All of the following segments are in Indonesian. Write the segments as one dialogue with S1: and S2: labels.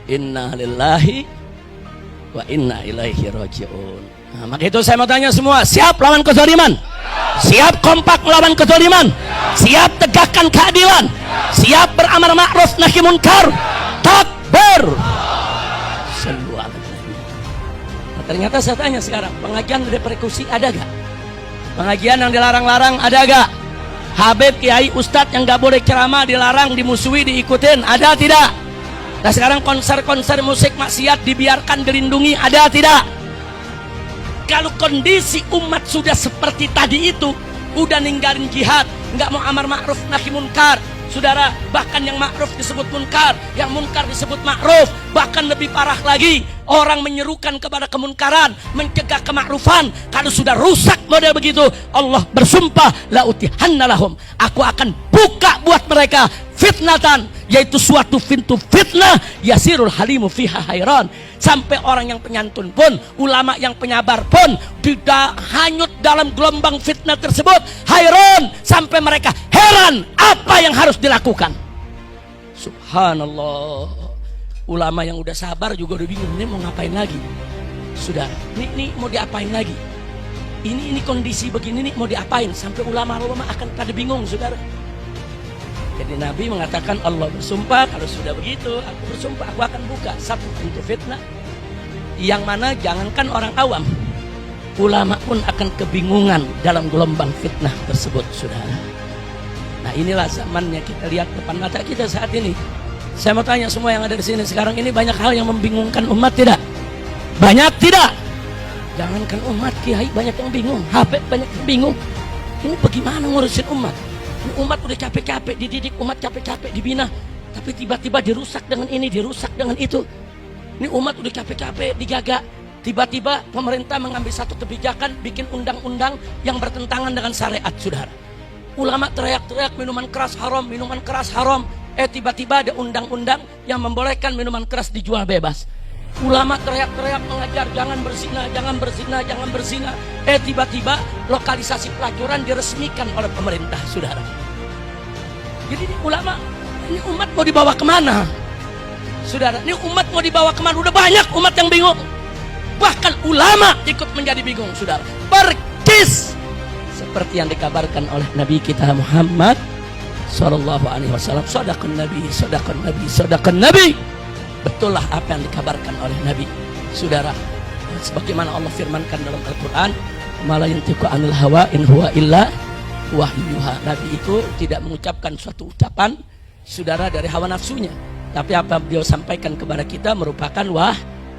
S1: Inna lillahi wa inna ilaihi raji'un. Nah, maka itu saya mau tanya semua, siap lawan kezaliman? Siap kompak melawan kezaliman? Siap tegakkan keadilan? Siap beramar ma'ruf nahi munkar? Takbir. Sallu ala nabi. Nah, ternyata saya tanya sekarang, pengajian reperkusi ada gak? Pengajian yang dilarang-larang ada gak? Habib, kiai, ustadz yang gak boleh ceramah dilarang, dimusuhi, diikutin, ada tidak? Nah sekarang konser-konser musik maksiat dibiarkan, dilindungi, ada tidak? Kalau kondisi umat sudah seperti tadi itu, udah ninggalin jihad, nggak mau amar ma'ruf nahi munkar, saudara, bahkan yang ma'ruf disebut munkar, yang munkar disebut ma'ruf, bahkan lebih parah lagi, orang menyerukan kepada kemunkaran, mencegah kema'rufan. Kalau sudah rusak model begitu, Allah bersumpah, la utihanna lahum, aku akan buka buat mereka fitnatan, yaitu suatu pintu fitnah, yasirul halimu fiha hayran, sampai orang yang penyantun pun, ulama yang penyabar pun tidak hanyut dalam gelombang fitnah tersebut, hayran, sampai mereka heran apa yang harus dilakukan. Subhanallah, ulama yang udah sabar juga udah bingung, ini mau ngapain lagi? Sudah, ini mau diapain lagi? Ini kondisi begini nih mau diapain? Sampai ulama-ulama akan pada bingung, saudara. Jadi Nabi mengatakan, Allah bersumpah, kalau sudah begitu aku bersumpah, aku akan buka satu pintu fitnah, yang mana jangankan orang awam, ulama pun akan kebingungan dalam gelombang fitnah tersebut, saudara. Nah inilah zamannya, kita lihat depan mata kita saat ini. Saya mau tanya semua yang ada di sini sekarang ini, banyak hal yang membingungkan umat tidak? Banyak tidak? Jangankan umat, kiai banyak yang bingung, habib banyak yang bingung. Ini bagaimana ngurusin umat? Umat udah capek-capek dididik, umat capek-capek dibina, tapi tiba-tiba dirusak dengan ini, dirusak dengan itu. Ini umat udah capek-capek dijaga, tiba-tiba pemerintah mengambil satu kebijakan, bikin undang-undang yang bertentangan dengan syariat, saudara. Ulama teriak-teriak minuman keras haram, minuman keras haram. Tiba-tiba ada undang-undang yang membolehkan minuman keras dijual bebas. Ulama teriak-teriak mengajar jangan berzina, jangan berzina, jangan berzina. Tiba-tiba lokalisasi pelacuran diresmikan oleh pemerintah, saudara. Jadi ini ulama, ini umat mau dibawa kemana? Saudara, ini umat mau dibawa kemana? Udah banyak umat yang bingung. Bahkan ulama ikut menjadi bingung, saudara. Percis seperti yang dikabarkan oleh Nabi kita Muhammad Sallallahu Alaihi Wasallam. Sadaqan Nabi, sadaqan Nabi, sadaqan Nabi. Betul lah apa yang dikabarkan oleh Nabi, saudara. Sebagaimana Allah firmankan dalam Al-Quran, ma la yantiqu anil hawa in huwa illa wahyuha. Nabi itu tidak mengucapkan suatu ucapan, saudara, dari hawa nafsunya, tapi apa beliau sampaikan kepada kita merupakan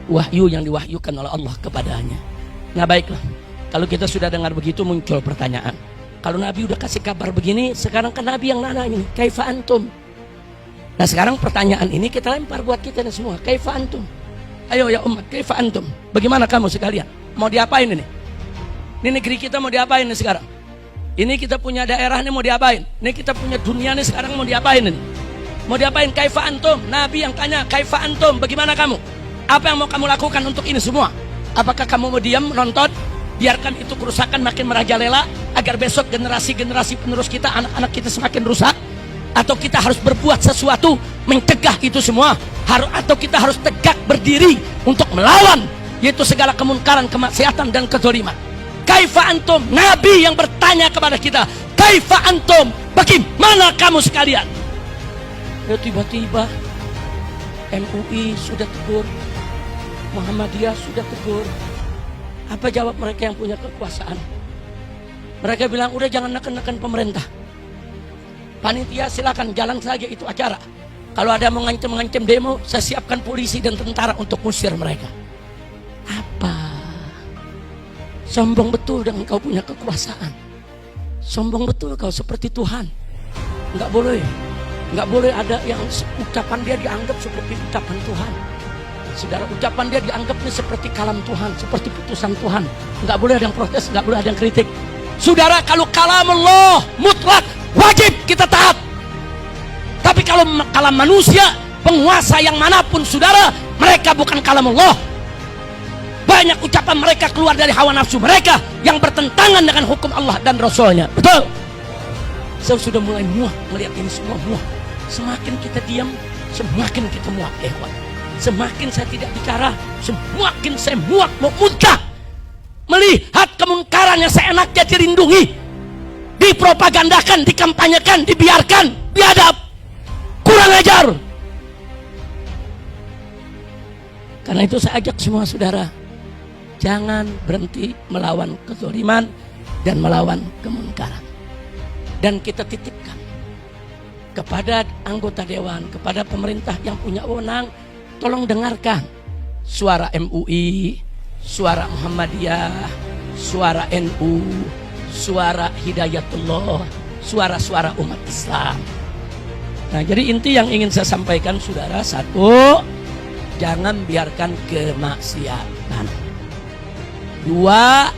S1: wahyu yang diwahyukan oleh Allah kepadanya. Nah baiklah, kalau kita sudah dengar begitu, muncul pertanyaan. Kalau Nabi udah kasih kabar begini, sekarang kan Nabi yang nanya ini, kaifa antum? Nah sekarang pertanyaan ini kita lempar buat kita semua, kaifa antum? Ayo ya umat, kaifa antum? Bagaimana kamu sekalian? Mau diapain ini? Ini negeri kita mau diapain ini sekarang? Ini kita punya daerah ini mau diapain? Ini kita punya dunia ini sekarang mau diapain ini? Mau diapain? Kaifa antum? Nabi yang tanya, kaifa antum? Bagaimana kamu? Apa yang mau kamu lakukan untuk ini semua? Apakah kamu mau diam menonton? Biarkan itu kerusakan makin merajalela agar besok generasi-generasi penerus kita, anak-anak kita semakin rusak? Atau kita harus berbuat sesuatu mencegah itu semua? Atau kita harus tegak berdiri untuk melawan, yaitu segala kemunkaran, kemaksiatan dan kezaliman? Kaifa antum? Nabi yang bertanya kepada kita, kaifa antum? Bagaimana kamu sekalian? Ya tiba-tiba MUI sudah tegur, Muhammadiyah sudah tegur. Apa jawab mereka yang punya kekuasaan? Mereka bilang, udah jangan neken-neken pemerintah. Panitia silakan jalan saja itu acara. Kalau ada mengancam demo, saya siapkan polisi dan tentara untuk musir mereka. Apa? Sombong betul dengan kau punya kekuasaan. Sombong betul kau seperti Tuhan. Enggak boleh ada yang ucapan dia dianggap seperti ucapan Tuhan. Saudara, ucapan dia dianggapnya seperti kalam Tuhan, seperti putusan Tuhan. Enggak boleh ada yang protes, enggak boleh ada yang kritik. Saudara, kalau kalam Allah mutlak, wajib kita taat. Tapi kalau kalam manusia, penguasa yang manapun, saudara, mereka bukan kalam Allah. Banyak ucapan mereka keluar dari hawa nafsu mereka yang bertentangan dengan hukum Allah dan Rasulnya. Betul? Saya sudah mulai muak melihat ini semua, muak. Semakin kita diam, semakin kita muak, ikhwan. Semakin saya tidak bicara, semakin saya muak, mau muntah. Melihat kemunkaran yang seenaknya dirindungi, dipropagandakan, dikampanyekan, dibiarkan, biadab, kurang ajar. Karena itu saya ajak semua saudara, jangan berhenti melawan kezaliman dan melawan kemunkaran. Dan kita titipkan kepada anggota dewan, kepada pemerintah yang punya wewenang, tolong dengarkan suara MUI, suara Muhammadiyah, suara NU, suara Hidayatullah, suara-suara umat Islam. Nah, jadi inti yang ingin saya sampaikan saudara, satu, jangan biarkan kemaksiatan. Dua,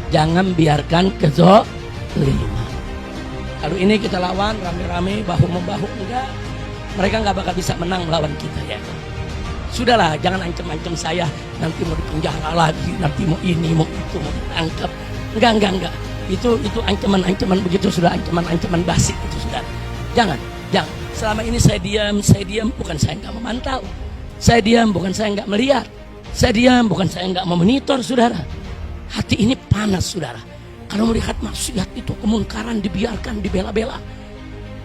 S1: jangan biarkan kezaliman. Kalau ini kita lawan rame-rame, bahu-membahu, enggak, mereka nggak bakal bisa menang melawan kita ya. Sudahlah, jangan ancam-ancam saya, nanti mau dipenjara lagi, nanti mau ini, mau itu, mau ditangkap. Enggak. Itu ancaman-ancaman begitu, sudah ancaman-ancaman basi itu sudah. Jangan. Selama ini saya diam, bukan saya nggak memantau. Saya diam, bukan saya nggak melihat. Saya diam, bukan saya nggak memonitor, saudara. Hati ini panas, saudara. Kalau melihat maksiat itu, kemungkaran dibiarkan, dibela-bela.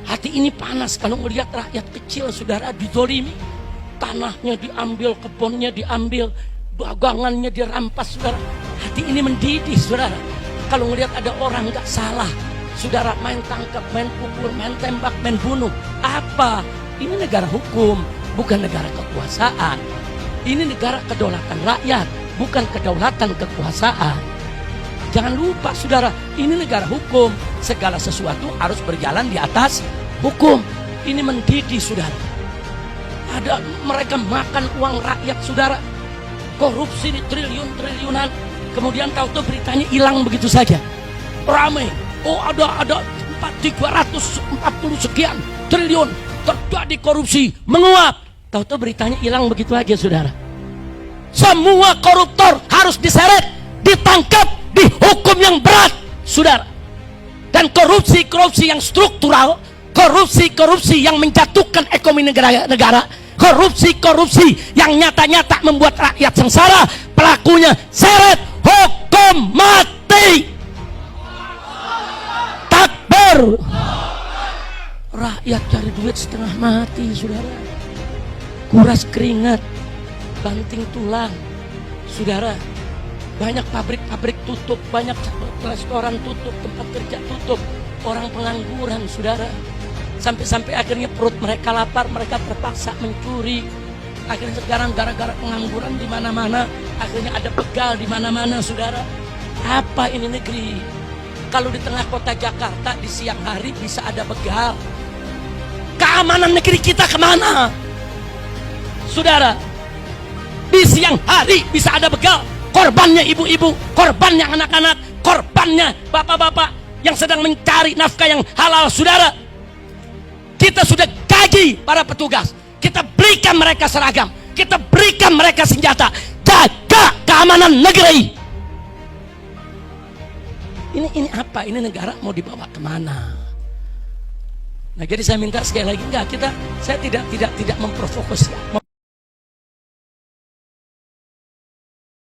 S1: Hati ini panas kalau melihat rakyat kecil, saudara, dizolimi. Tanahnya diambil, kebunnya diambil, dagangannya dirampas, saudara. Hati ini mendidih, saudara. Kalau melihat ada orang nggak salah, saudara, main tangkap, main pukul, main tembak, main bunuh. Apa? Ini negara hukum, bukan negara kekuasaan. Ini negara kedaulatan rakyat, bukan kedaulatan kekuasaan. Jangan lupa, saudara, ini negara hukum. Segala sesuatu harus berjalan di atas hukum. Ini mendidih, saudara. Ada mereka makan uang rakyat, saudara. Korupsi di triliun-triliunan. Kemudian tahu-tahu beritanya hilang begitu saja. Ramai. Oh, ada 340 sekian triliun terjadi korupsi, menguap. Tahu-tahu beritanya hilang begitu aja, saudara. Semua koruptor harus diseret, ditangkap, dihukum yang berat, saudara. Dan korupsi yang struktural, korupsi yang menjatuhkan ekonomi negara, korupsi yang nyata-nyata membuat rakyat sengsara, pelakunya seret, hukum mati. Takbir. Rakyat cari duit setengah mati, saudara. Kuras keringat, banting tulang, saudara. Banyak pabrik-pabrik tutup, banyak restoran tutup, tempat kerja tutup, orang pengangguran, saudara. Sampai akhirnya perut mereka lapar, mereka terpaksa mencuri. Akhirnya sekarang gara-gara pengangguran di mana-mana, akhirnya ada begal di mana-mana, saudara. Apa ini negeri? Kalau di tengah kota Jakarta di siang hari bisa ada begal, keamanan negeri kita kemana? Saudara, di siang hari bisa ada begal, korbannya ibu-ibu, korbannya anak-anak, korbannya bapak-bapak yang sedang mencari nafkah yang halal, saudara. Kita sudah gaji para petugas, kita berikan mereka seragam, kita berikan mereka senjata, jaga keamanan negeri. Ini apa? Ini negara mau dibawa kemana? Nah, jadi saya minta sekali lagi, saya tidak memprovokasi.